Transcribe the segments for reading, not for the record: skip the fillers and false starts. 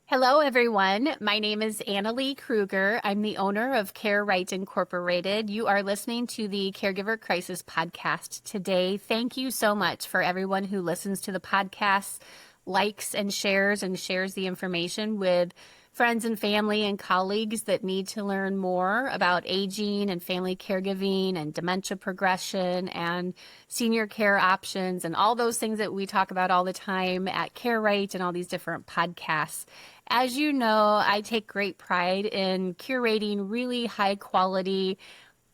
Hello, everyone. My name is Annalee Kruger. I'm the owner of Care Right Incorporated. You are listening to the Caregiver Crisis podcast today. Thank you so much for everyone who listens to the podcast, likes and shares the information with friends and family and colleagues that need to learn more about aging and family caregiving and dementia progression and senior care options and all those things that we talk about all the time at Care Right and all these different podcasts. As you know, I take great pride in curating really high quality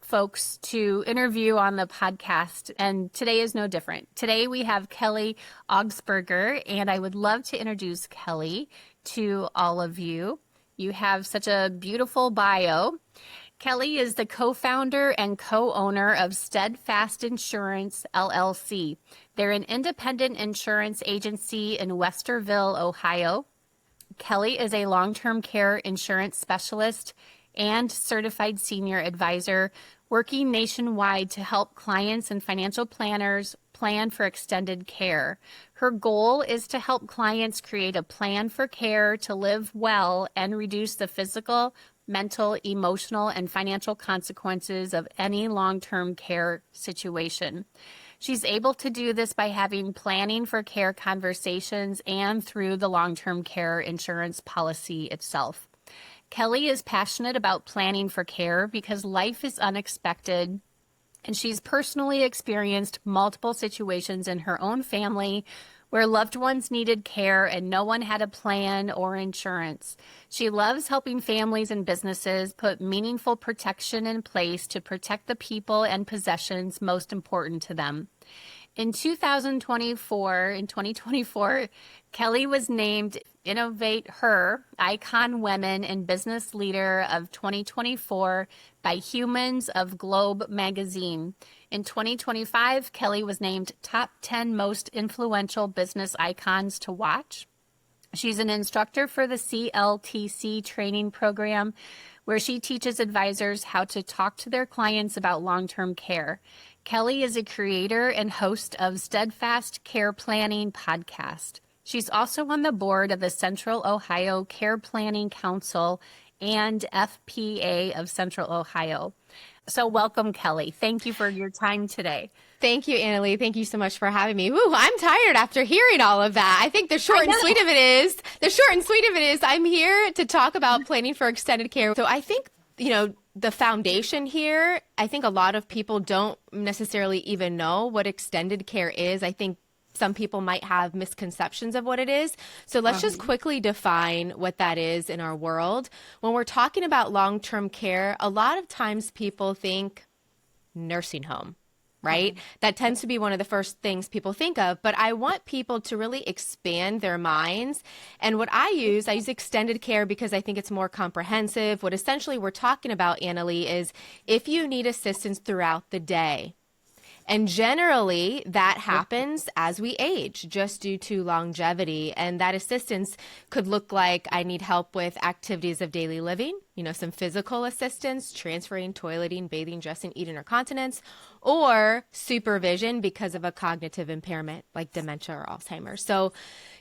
folks to interview on the podcast, and today is no different. Today we have Kelly Augspurger, and I would love to introduce Kelly to all of you. You have such a beautiful bio. Kelly is the co-founder and co-owner of Steadfast Insurance, LLC. They're an independent insurance agency in Westerville, Ohio. Kelly is a long-term care insurance specialist and certified senior advisor working nationwide to help clients and financial planners plan for extended care. Her goal is to help clients create a plan for care to live well and reduce the physical, mental, emotional, and financial consequences of any long-term care situation. She's able to do this by having planning for care conversations and through the long-term care insurance policy itself. Kelly is passionate about planning for care because life is unexpected, and she's personally experienced multiple situations in her own family where loved ones needed care and no one had a plan or insurance. She loves helping families and businesses put meaningful protection in place to protect the people and possessions most important to them. In 2024, Kelly was named Innovate Her Icon Women in Business Leader of 2024 by Humans of Globe magazine. In 2025, Kelly was named Top 10 Most Influential Business Icons to Watch. She's an instructor for the CLTC training program, where she teaches advisors how to talk to their clients about long-term care. Kelly is a creator and host of Steadfast Care Planning podcast. She's also on the board of the Central Ohio Care Planning Council and FPA of Central Ohio. So welcome, Kelly. Thank you for your time today. Thank you, Annalee. Thank you so much for having me. Woo, I'm tired after hearing all of that. I think the short and sweet of it is, I'm here to talk about planning for extended care. So I think, the foundation here, I think a lot of people don't necessarily even know what extended care is. I think some people might have misconceptions of what it is. So let's just quickly define what that is in our world. When we're talking about long-term care, a lot of times people think nursing home, right? That tends to be one of the first things people think of, but I want people to really expand their minds. And what I use extended care because I think it's more comprehensive. What essentially we're talking about, Annalee, is if you need assistance throughout the day. And generally that happens as we age just due to longevity. And that assistance could look like I need help with activities of daily living, some physical assistance, transferring, toileting, bathing, dressing, eating, or continence, or supervision because of a cognitive impairment like dementia or Alzheimer's. So,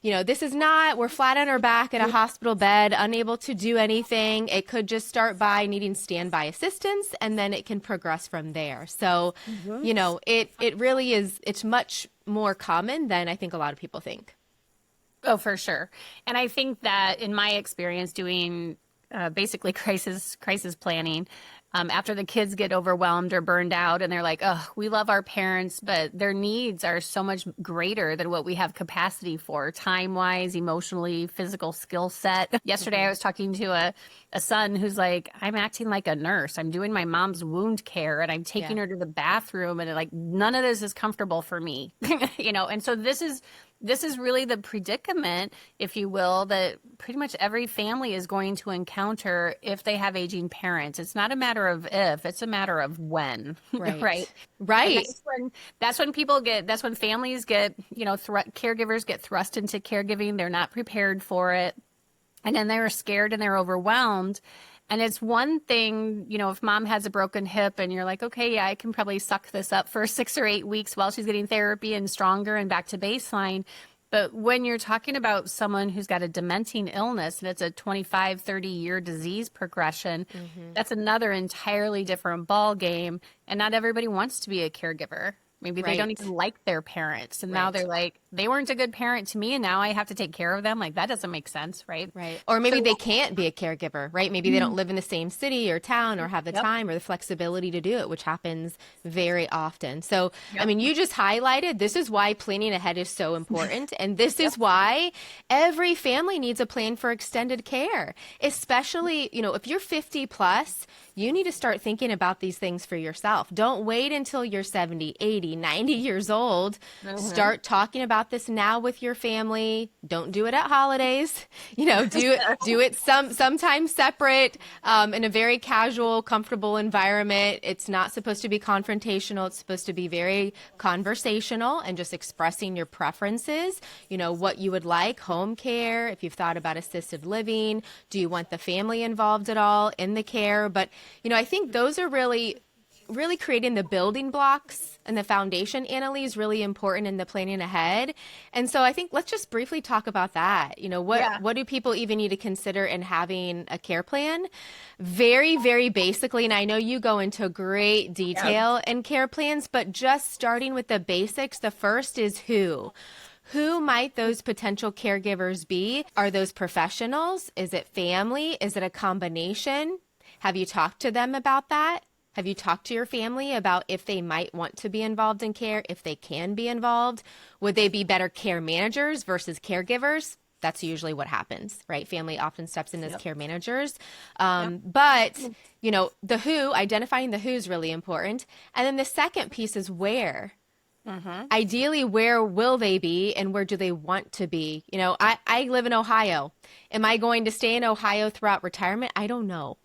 this is not, we're flat on our back in a hospital bed, unable to do anything. It could just start by needing standby assistance, and then it can progress from there. So, it really is, it's much more common than I think a lot of people think. Oh, for sure. And I think that in my experience doing basically crisis planning, after the kids get overwhelmed or burned out and they're like, oh, we love our parents, but their needs are so much greater than what we have capacity for, time-wise, emotionally, physical skill set. Yesterday, I was talking to a son who's like, I'm acting like a nurse. I'm doing my mom's wound care and I'm taking her to the bathroom and like, none of this is comfortable for me, and so this is really the predicament, if you will, that pretty much every family is going to encounter if they have aging parents. It's not a matter of if, it's a matter of when. Right. Right. That's when families get, caregivers get thrust into caregiving. They're not prepared for it. And then they're scared and they're overwhelmed. And it's one thing, if mom has a broken hip and you're like, okay, yeah, I can probably suck this up for 6 or 8 weeks while she's getting therapy and stronger and back to baseline. But when you're talking about someone who's got a dementing illness and it's a 25, 30-year disease progression, that's another entirely different ball game. And not everybody wants to be a caregiver. Maybe they don't even like their parents. And now they're like, they weren't a good parent to me, and now I have to take care of them. Like, that doesn't make sense, right? Right. Or maybe they can't be a caregiver, right? Maybe they don't live in the same city or town or have the time or the flexibility to do it, which happens very often. So, I mean, you just highlighted, this is why planning ahead is so important. And this is why every family needs a plan for extended care, especially, you know, if you're 50 plus, you need to start thinking about these things for yourself. Don't wait until you're 70, 80, 90 years old. Start talking about this now with your family. Don't do it at holidays. You know, do it sometimes separate, in a very casual, comfortable environment. It's not supposed to be confrontational. It's supposed to be very conversational and just expressing your preferences, you know, what you would like, home care, if you've thought about assisted living, do you want the family involved at all in the care? But you know, I think those are really creating the building blocks, and the foundation, Annalee, is really important in the planning ahead. And so I think let's just briefly talk about that. You know, what do people even need to consider in having a care plan? Very, very basically, and I know you go into great detail in care plans, but just starting with the basics, the first is who. Who might those potential caregivers be? Are those professionals? Is it family? Is it a combination? Have you talked to them about that? Have you talked to your family about if they might want to be involved in care, if they can be involved? Would they be better care managers versus caregivers? That's usually what happens, right? Family often steps in as care managers. But, you know, the who, identifying the who is really important. And then the second piece is where. Ideally, where will they be and where do they want to be? You know, I live in Ohio. Am I going to stay in Ohio throughout retirement? I don't know.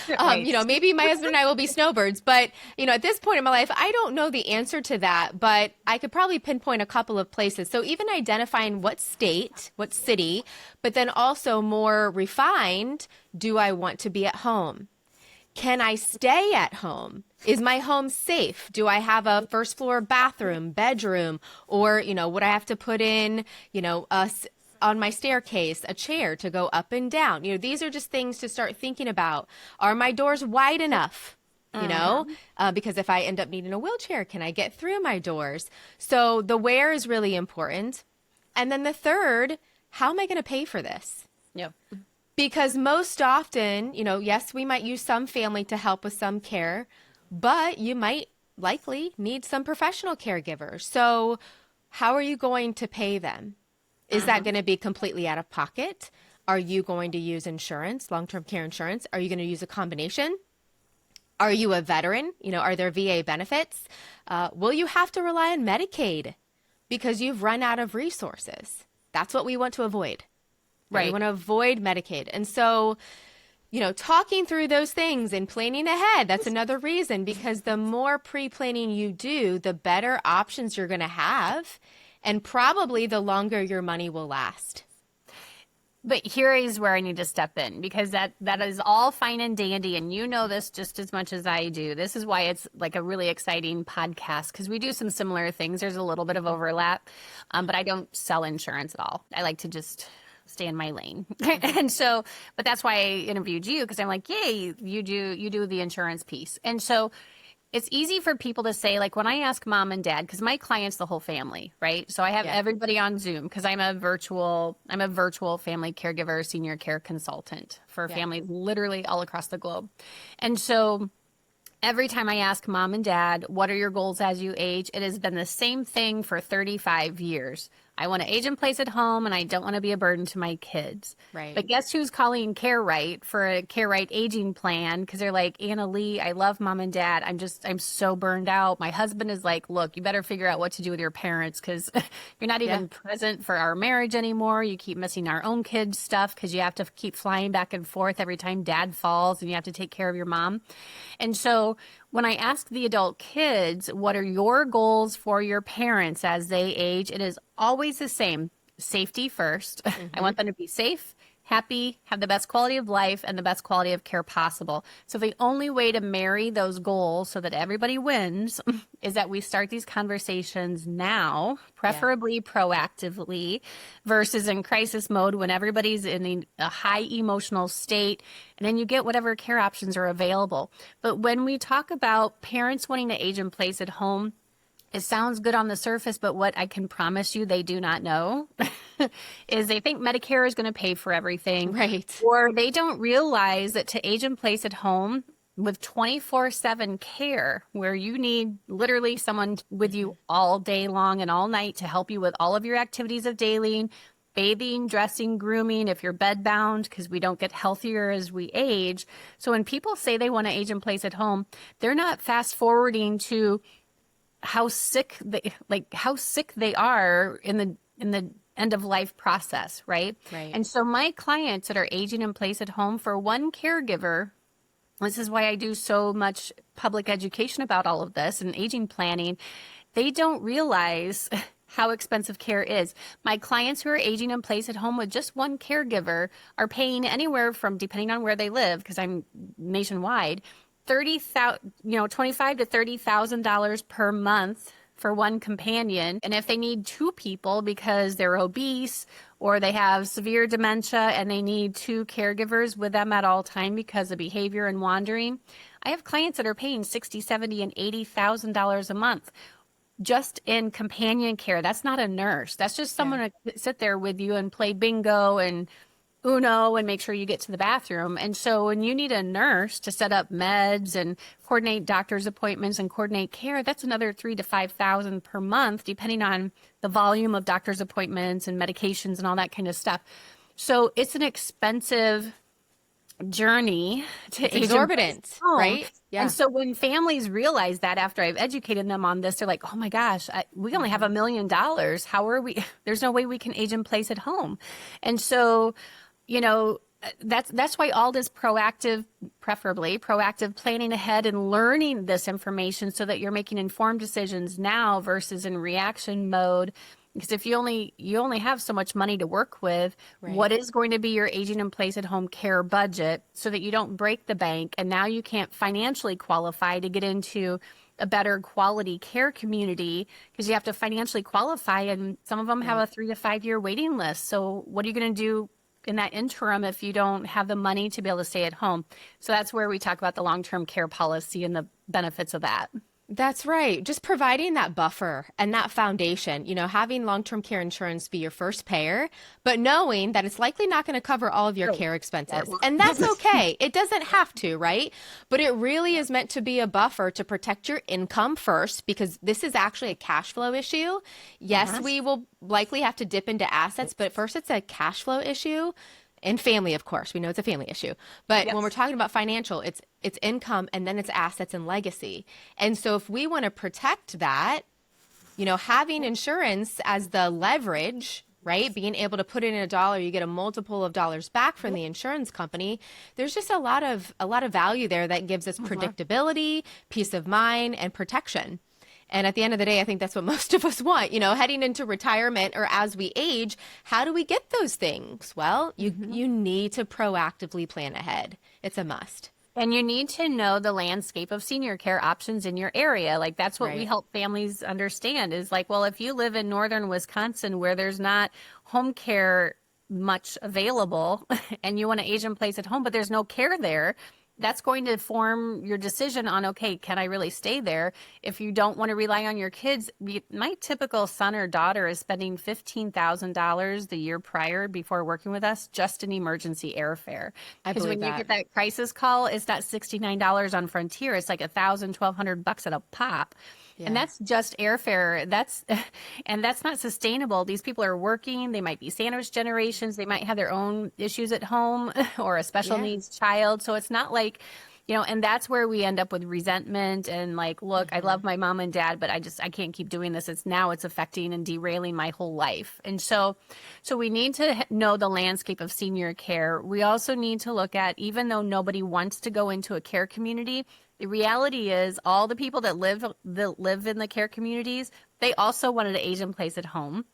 You know, maybe my husband and I will be snowbirds, but, you know, at this point in my life, I don't know the answer to that, but I could probably pinpoint a couple of places. So even identifying what state, what city, but then also more refined, do I want to be at home? Can I stay at home? Is my home safe? Do I have a first floor bathroom, bedroom, or, you know, would I have to put in, you know, on my staircase, a chair to go up and down? You know, these are just things to start thinking about. Are my doors wide enough? You know, because if I end up needing a wheelchair, can I get through my doors? So the where is really important. And then the third, how am I going to pay for this? Because most often, you know, yes, we might use some family to help with some care, but you might likely need some professional caregivers. So how are you going to pay them? Is that going to be completely out of pocket? Are you going to use insurance, long-term care insurance? Are you going to use a combination? Are you a veteran? You know, are there VA benefits? Will you have to rely on Medicaid because you've run out of resources? That's what we want to avoid. Right. We want to avoid Medicaid. And so, you know, talking through those things and planning ahead, that's another reason, because the more pre-planning you do, the better options you're going to have, and probably the longer your money will last. But here is where I need to step in, because that is all fine and dandy, and you know this just as much as I do. This is why it's like a really exciting podcast, because we do some similar things. There's a little bit of overlap, but I don't sell insurance at all. I like to just stay in my lane. And so, but that's why I interviewed you, because I'm like, yay, you do the insurance piece. And so it's easy for people to say, like, when I ask mom and dad, because my client's the whole family, right? So I have everybody on Zoom, because I'm a virtual family caregiver, senior care consultant for families literally all across the globe. And so every time I ask mom and dad, what are your goals as you age? It has been the same thing for 35 years. I want to age in place at home, and I don't want to be a burden to my kids. Right. But guess who's calling Care Right for a Care Right aging plan? Because they're like, Annalee, I love mom and dad. I'm so burned out. My husband is like, look, you better figure out what to do with your parents, because you're not even present for our marriage anymore. You keep missing our own kids' stuff because you have to keep flying back and forth every time dad falls, and you have to take care of your mom. And so when I ask the adult kids, what are your goals for your parents as they age? It is always the same. Safety first. I want them to be safe, happy, have the best quality of life, and the best quality of care possible. So the only way to marry those goals so that everybody wins is that we start these conversations now, preferably proactively, versus in crisis mode when everybody's in a high emotional state, and then you get whatever care options are available. But when we talk about parents wanting to age in place at home, it sounds good on the surface, but what I can promise you they do not know is they think Medicare is going to pay for everything. Right. Or they don't realize that to age in place at home with 24/7 care, where you need literally someone with you all day long and all night to help you with all of your activities of daily, bathing, dressing, grooming, if you're bedbound, because we don't get healthier as we age. So when people say they want to age in place at home, they're not fast forwarding to how sick they are in the end of life process, right? Right. And so my clients that are aging in place at home, for one caregiver, this is why I do so much public education about all of this and aging planning, they don't realize how expensive care is. My clients who are aging in place at home with just one caregiver are paying anywhere from, depending on where they live, because I'm nationwide, $25,000 to $30,000 per month for one companion. And if they need two people because they're obese or they have severe dementia and they need two caregivers with them at all time because of behavior and wandering, I have clients that are paying $60,000, $70,000, and $80,000 a month just in companion care. That's not a nurse. That's just someone to sit there with you and play bingo and Uno and make sure you get to the bathroom. And so when you need a nurse to set up meds and coordinate doctor's appointments and coordinate care, that's another $3,000 to $5,000 per month, depending on the volume of doctor's appointments and medications and all that kind of stuff. So it's an expensive journey to age exorbitant, right? Yeah. And so when families realize that, after I've educated them on this, they're like, oh my gosh, we only have $1 million. How are we? There's no way we can age in place at home. And so, that's why all this preferably proactive planning ahead and learning this information so that you're making informed decisions now versus in reaction mode. Because if you only have so much money to work with, right. What is going to be your aging in place at home care budget so that you don't break the bank and now you can't financially qualify to get into a better quality care community because you have to financially qualify, and some of them have a 3 to 5 year waiting list. So what are you going to do in that interim if you don't have the money to be able to stay at home? So that's where we talk about the long-term care policy and the benefits of that. That's right. Just providing that buffer and that foundation, having long-term care insurance be your first payer, but knowing that it's likely not going to cover all of your care expenses. And that's okay. It doesn't have to, right? But it really is meant to be a buffer to protect your income first, because this is actually a cash flow issue. Yes, we will likely have to dip into assets, but first it's a cash flow issue. And family, of course, we know it's a family issue. But when we're talking about financial, it's income, and then it's assets and legacy. And so if we want to protect that, having insurance as the leverage, right? Being able to put in a dollar, you get a multiple of dollars back from the insurance company. There's just a lot of value there that gives us predictability, peace of mind, and protection. And at the end of the day, I think that's what most of us want, heading into retirement or as we age. How do we get those things? Well, you need to proactively plan ahead. It's a must. And you need to know the landscape of senior care options in your area. Like, that's what we help families understand is like, well, if you live in northern Wisconsin where there's not home care much available and you want to age in place at home, but there's no care there, that's going to form your decision on, okay, can I really stay there? If you don't want to rely on your kids, my typical son or daughter is spending $15,000 the year prior before working with us just in emergency airfare. Because when you get that crisis call, it's not $69 on Frontier. It's like $1,000, $1,200 at a pop. Yeah. And that's just airfare. That's not sustainable. These people are working. They might be sandwich generations. They might have their own issues at home or a special needs child. So it's not like, and that's where we end up with resentment and like, look, I love my mom and dad, but I can't keep doing this. It's affecting and derailing my whole life. And so we need to know the landscape of senior care. We also need to look at, even though nobody wants to go into a care community, the reality is all the people that live in the care communities, they also wanted to age in place at home.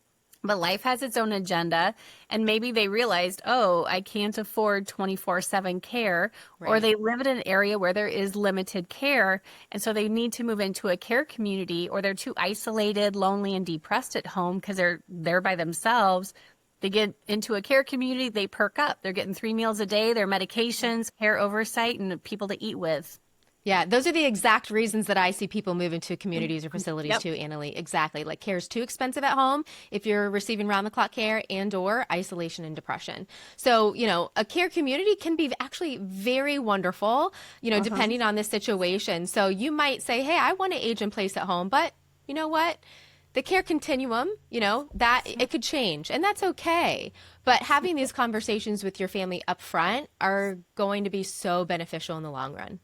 But life has its own agenda, and maybe they realized, oh, I can't afford 24/7 care, or Right. they live in an area where there is limited care, and so they need to move into a care community, or they're too isolated, lonely, and depressed at home because they're there by themselves. They get into a care community, they perk up. They're getting 3 meals a day, their medications, care oversight, and people to eat with. Yeah, those are the exact reasons that I see people move into communities or facilities Yep. too, Annalee. Exactly. Like care is too expensive at home if you're receiving round the clock care and or isolation and depression. So, a care community can be actually very wonderful, depending on the situation. So you might say, hey, I want to age in place at home, but you know what? The care continuum, that it could change, and that's okay. But having these conversations with your family up front are going to be so beneficial in the long run.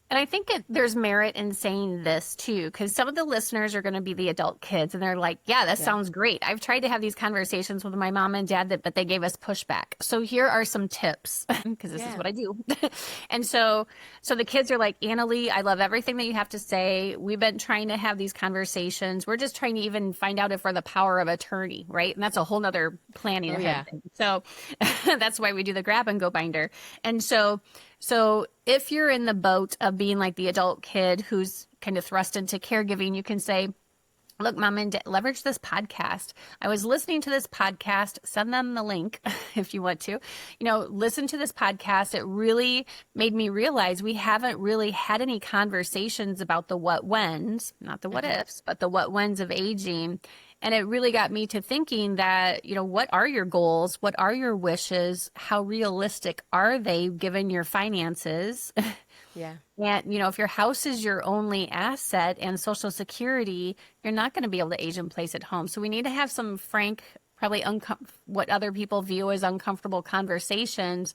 And I think there's merit in saying this too, because some of the listeners are going to be the adult kids and they're like, yeah, that sounds great. I've tried to have these conversations with my mom and dad, but they gave us pushback. So here are some tips, because this is what I do. And so the kids are like, Annalee, I love everything that you have to say. We've been trying to have these conversations. We're just trying to even find out if we're the power of attorney, right? And that's a whole nother planning ahead thing. So that's why we do the grab and go binder. And so if you're in the boat of being like the adult kid who's kind of thrust into caregiving, you can say, look, mom and dad, leverage this podcast. I was listening to this podcast. Send them the link if you want to. Listen to this podcast. It really made me realize we haven't really had any conversations about the what whens, not the what ifs, but the what whens of aging. And it really got me to thinking that, what are your goals? What are your wishes? How realistic are they given your finances? Yeah. And, if your house is your only asset and Social Security, you're not going to be able to age in place at home. So we need to have some frank, probably what other people view as uncomfortable conversations.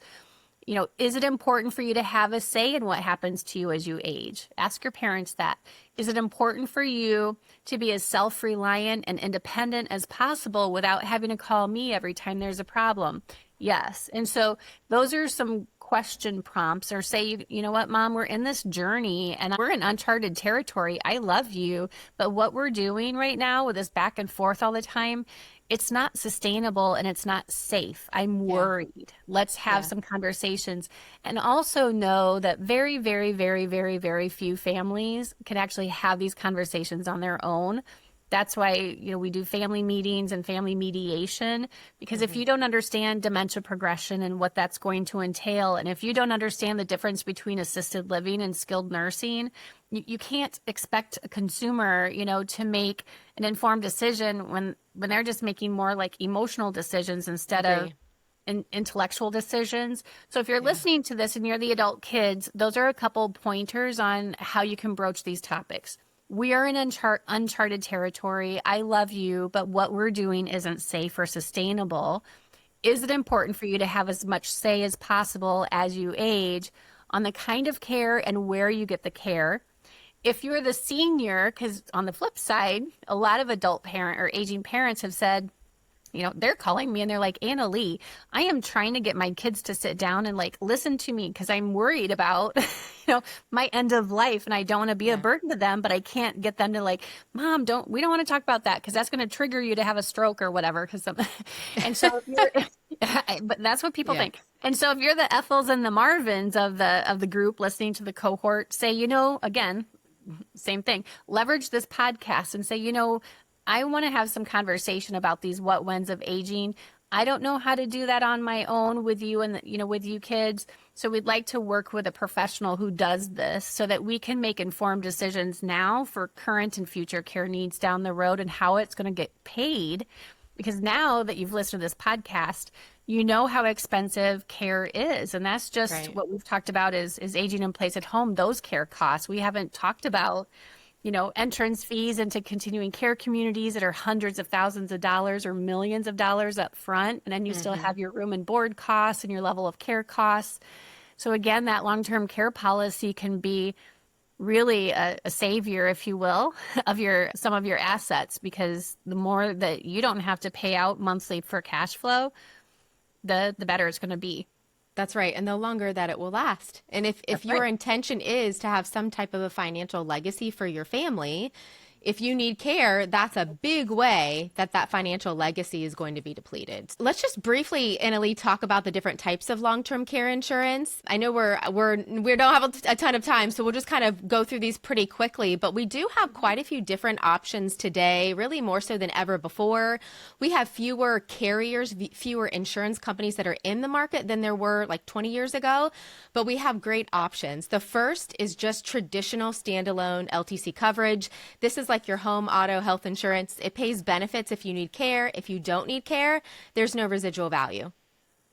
Is it important for you to have a say in what happens to you as you age? Ask your parents that. Is it important for you to be as self-reliant and independent as possible without having to call me every time there's a problem? Yes. And so those are some question prompts, or say, you know what, mom, we're in this journey and we're in uncharted territory. I love you, but what we're doing right now with this back and forth all the time, it's not sustainable and it's not safe. I'm worried. Let's have some conversations. And also know that very, very, very, very, very few families can actually have these conversations on their own. That's why, we do family meetings and family mediation, because if you don't understand dementia progression and what that's going to entail, and if you don't understand the difference between assisted living and skilled nursing, you can't expect a consumer, to make an informed decision when they're just making more like emotional decisions instead of intellectual decisions. So if you're listening to this and you're the adult kids, those are a couple pointers on how you can broach these topics. We are in uncharted territory. I love you, but what we're doing isn't safe or sustainable. Is it important for you to have as much say as possible as you age on the kind of care and where you get the care? If you're the senior, because on the flip side, a lot of adult parent or aging parents have said, they're calling me and they're like, Annalee, I am trying to get my kids to sit down and like listen to me because I'm worried about, my end of life and I don't want to be a burden to them, but I can't get them to like, mom, we don't want to talk about that because that's going to trigger you to have a stroke or whatever. And so, but that's what people think. And so if you're the Ethels and the Marvins of the group listening to the cohort, say, again, same thing, leverage this podcast and say, I want to have some conversation about these what whens of aging. I don't know how to do that on my own with you and, with you kids. So we'd like to work with a professional who does this so that we can make informed decisions now for current and future care needs down the road and how it's going to get paid. Because now that you've listened to this podcast, you know how expensive care is. And that's just what we've talked about is aging in place at home, those care costs. We haven't talked about entrance fees into continuing care communities that are hundreds of thousands of dollars or millions of dollars up front. And then you still have your room and board costs and your level of care costs. So again, that long-term care policy can be really a savior, if you will, of some of your assets, because the more that you don't have to pay out monthly for cash flow, the better it's going to be. That's right. And the longer that it will last. And if your intention is to have some type of a financial legacy for your family, if you need care, that's a big way that that financial legacy is going to be depleted. Let's just briefly, Annalee, talk about the different types of long-term care insurance. I know we don't have a ton of time, so we'll just kind of go through these pretty quickly, but we do have quite a few different options today, really more so than ever before. We have fewer carriers, fewer insurance companies that are in the market than there were like 20 years ago, but we have great options. The first is just traditional standalone LTC coverage. This is like your home, auto, health insurance. It pays benefits if you need care. If you don't need care, there's no residual value.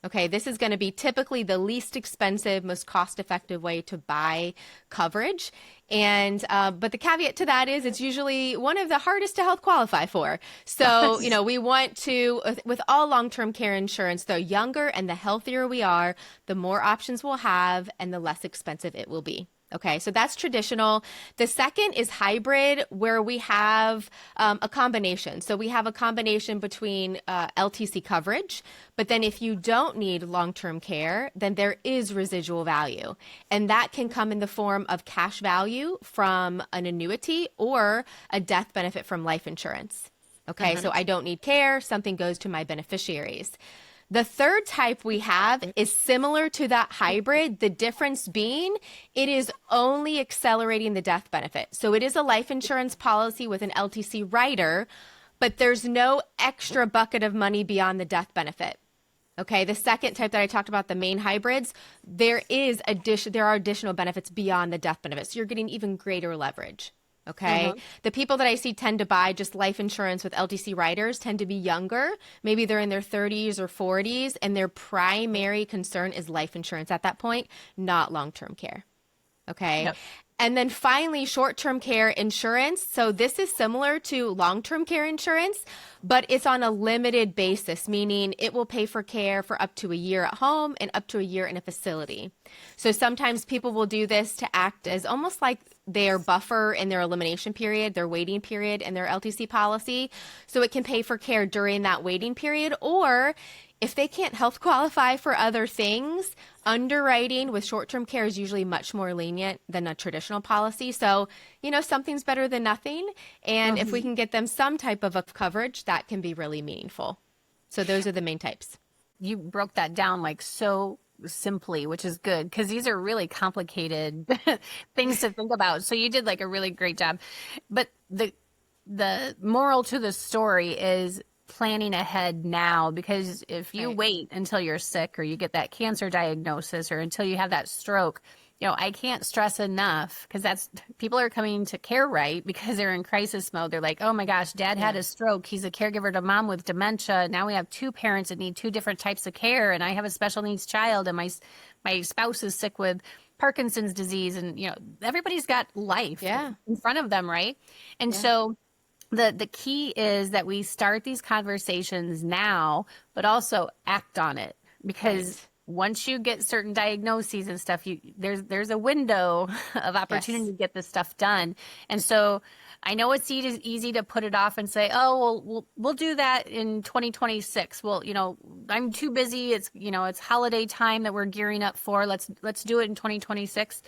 Okay, this is going to be typically the least expensive, most cost-effective way to buy coverage. And but the caveat to that is it's usually one of the hardest to health qualify for. So, we want to, with all long-term care insurance, the younger and the healthier we are, the more options we'll have and the less expensive it will be. Okay, so that's traditional. The second is hybrid, where we have a combination. So we have a combination between LTC coverage, but then if you don't need long-term care, then there is residual value. And that can come in the form of cash value from an annuity or a death benefit from life insurance. Okay, so I don't need care, something goes to my beneficiaries. The third type we have is similar to that hybrid, the difference being it is only accelerating the death benefit. So it is a life insurance policy with an LTC rider, but there's no extra bucket of money beyond the death benefit. Okay, the second type that I talked about, the main hybrids, there are additional benefits beyond the death benefit. So you're getting even greater leverage. Okay. The people that I see tend to buy just life insurance with LTC riders tend to be younger. Maybe they're in their 30s or 40s, and their primary concern is life insurance at that point, not long-term care. Okay. Yep. And then finally, short-term care insurance. So this is similar to long-term care insurance, but it's on a limited basis, meaning it will pay for care for up to a year at home and up to a year in a facility. So sometimes people will do this to act as almost like their buffer in their elimination period, their waiting period in their LTC policy. So it can pay for care during that waiting period, or if they can't health qualify for other things, underwriting with short-term care is usually much more lenient than a traditional policy. So, something's better than nothing. And if we can get them some type of a coverage, that can be really meaningful. So those are the main types. You broke that down like so simply, which is good because these are really complicated things to think about. So you did like a really great job. But the moral to the story is planning ahead now, because if you wait until you're sick or you get that cancer diagnosis or until you have that stroke, I can't stress enough, because people are coming to Care Right because they're in crisis mode. They're like, oh my gosh, dad had a stroke. He's a caregiver to mom with dementia. Now we have two parents that need two different types of care, and I have a special needs child, and my spouse is sick with Parkinson's disease, and everybody's got life in front of them, right? And so the key is that we start these conversations now, but also act on it, because once you get certain diagnoses and stuff, there's a window of opportunity to get this stuff done. And so I know it's easy to put it off and say, oh, well, we'll do that in 2026. Well, I'm too busy. It's holiday time that we're gearing up for. Let's do it in 2026.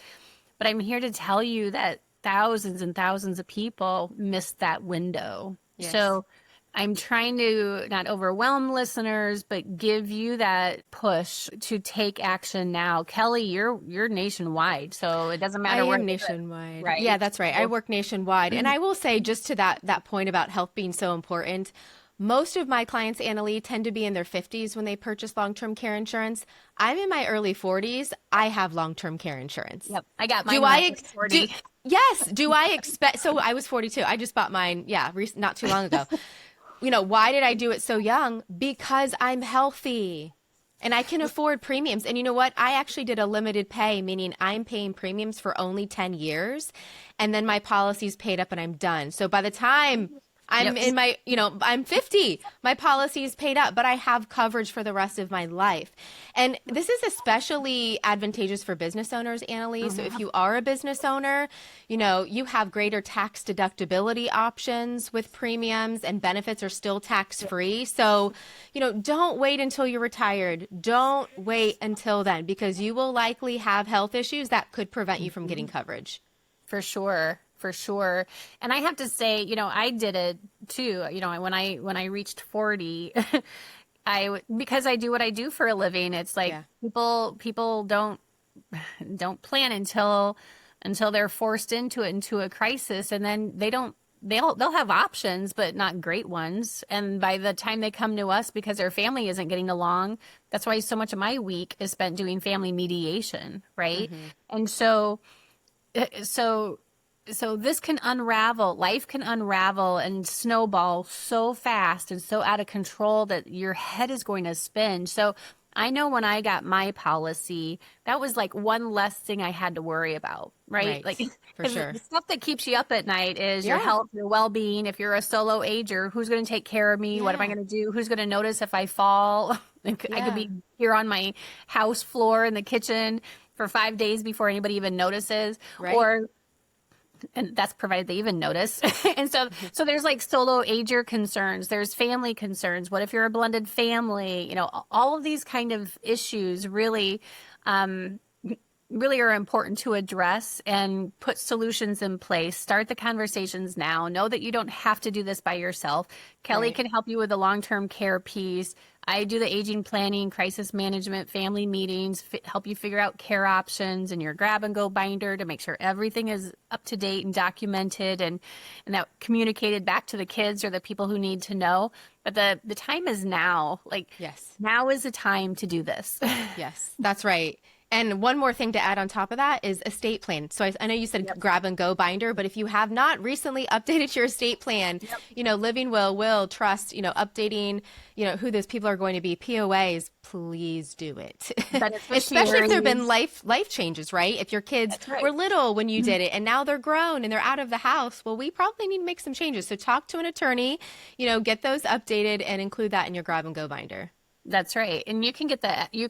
But I'm here to tell you that thousands and thousands of people missed that window. Yes. So I'm trying to not overwhelm listeners, but give you that push to take action now. Kelly, you're nationwide, so it doesn't matter where. I am nationwide. Right? Yeah, that's right. I work nationwide. And I will say, just to that point about health being so important, most of my clients, Annalee, tend to be in their 50s when they purchase long-term care insurance. I'm in my early 40s. I have long-term care insurance. Yep, I got mine when I was 40. Yes. Do I expect? So I was 42. I just bought mine, not too long ago. Why did I do it so young? Because I'm healthy and I can afford premiums. And you know what? I actually did a limited pay, meaning I'm paying premiums for only 10 years. And then my policy's paid up and I'm done. So by the time I'm in my, I'm 50, my policy is paid up, but I have coverage for the rest of my life. And this is especially advantageous for business owners, Annalee. So if you are a business owner, you have greater tax deductibility options with premiums, and benefits are still tax-free. So, don't wait until you're retired. Don't wait until then, because you will likely have health issues that could prevent you from getting coverage. For sure. for sure. And I have to say, I did it too. When I reached 40, because I do what I do for a living, it's like people don't plan until they're forced into a crisis, and then they'll have options, but not great ones. And by the time they come to us because their family isn't getting along, that's why so much of my week is spent doing family mediation, right? And so this can unravel, life can unravel and snowball so fast and so out of control that your head is going to spin. So I know when I got my policy, that was like one less thing I had to worry about, right? Like, for sure. The stuff that keeps you up at night is your health, your well-being. If you're a solo ager, who's going to take care of me? What am I going to do? Who's going to notice if I fall? I could be here on my house floor in the kitchen for 5 days before anybody even notices, and that's provided they even notice. And so there's like solo ager concerns. There's family concerns. What if you're a blended family? All of these kind of issues really are important to address and put solutions in place. Start the conversations now. Know that you don't have to do this by yourself. Kelly can help you with the long-term care piece. I do the aging planning, crisis management, family meetings, help you figure out care options and your grab and go binder to make sure everything is up to date and documented and that communicated back to the kids or the people who need to know. But the time is now. Now is the time to do this. Yes, that's right. And one more thing to add on top of that is estate plan. So I know you said grab and go binder, but if you have not recently updated your estate plan, living will, trust, updating, who those people are going to be, POAs, please do it. Especially if there have been life changes, right? If your kids were little when you did it and now they're grown and they're out of the house, well, we probably need to make some changes. So talk to an attorney, get those updated and include that in your grab and go binder. That's right. And you can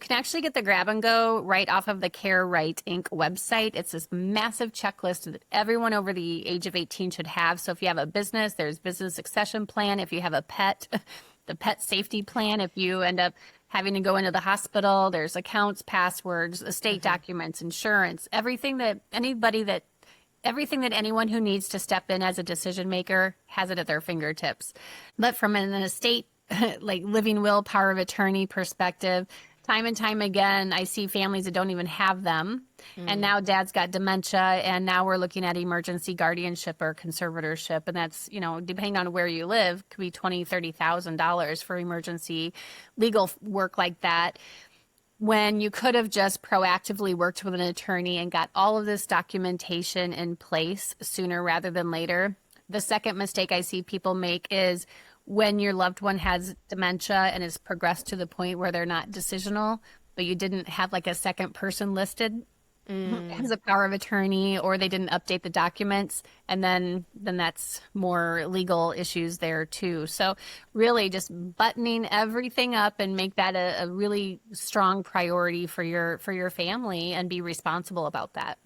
actually get the grab and go right off of the Care Right Inc. website. It's this massive checklist that everyone over the age of 18 should have. So if you have a business, there's business succession plan. If you have a pet, the pet safety plan. If you end up having to go into the hospital, there's accounts, passwords, estate documents, insurance, everything that anyone who needs to step in as a decision maker has it at their fingertips. But from an estate like living will, power of attorney perspective, time and time again, I see families that don't even have them. And now dad's got dementia and now we're looking at emergency guardianship or conservatorship. And that's, depending on where you live, could be $20,000, $30,000 for emergency legal work like that. When you could have just proactively worked with an attorney and got all of this documentation in place sooner rather than later. The second mistake I see people make is when your loved one has dementia and has progressed to the point where they're not decisional, but you didn't have like a second person listed as a power of attorney, or they didn't update the documents, and then that's more legal issues there too. So really just buttoning everything up and make that a really strong priority for your family and be responsible about that.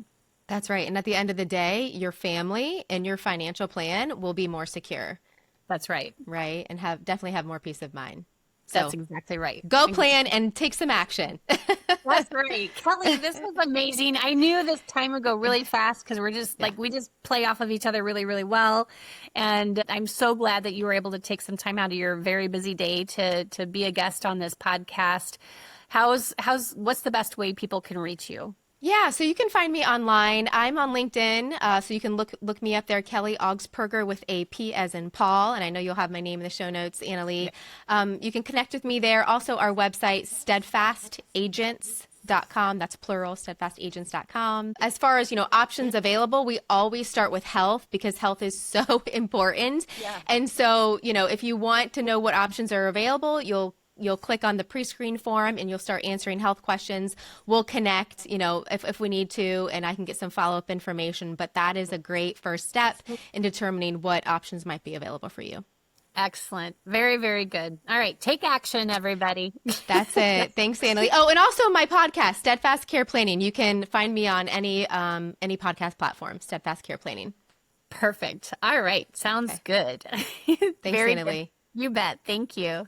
That's right. And at the end of the day, your family and your financial plan will be more secure. That's right. Right. And definitely have more peace of mind. So that's exactly right. Go plan and take some action. That's right. Kelly, this was amazing. I knew this time would go really fast because we're just we just play off of each other really, really well. And I'm so glad that you were able to take some time out of your very busy day to be a guest on this podcast. What's the best way people can reach you? Yeah, so you can find me online. I'm on LinkedIn, so you can look me up there, Kelly Augspurger with a P as in Paul, and I know you'll have my name in the show notes, Annalee. You can connect with me there. Also, our website, steadfastagents.com. That's plural, steadfastagents.com. As far as, options available, we always start with health because health is so important. Yeah. And so, if you want to know what options are available, you'll click on the pre-screen form and you'll start answering health questions. We'll connect, if we need to, and I can get some follow-up information. But that is a great first step in determining what options might be available for you. Excellent. Very, very good. All right. Take action, everybody. That's it. Thanks, Annalee. Oh, and also my podcast, Steadfast Care Planning. You can find me on any podcast platform, Steadfast Care Planning. Perfect. All right. Sounds good. Thanks, Annalee. You bet. Thank you.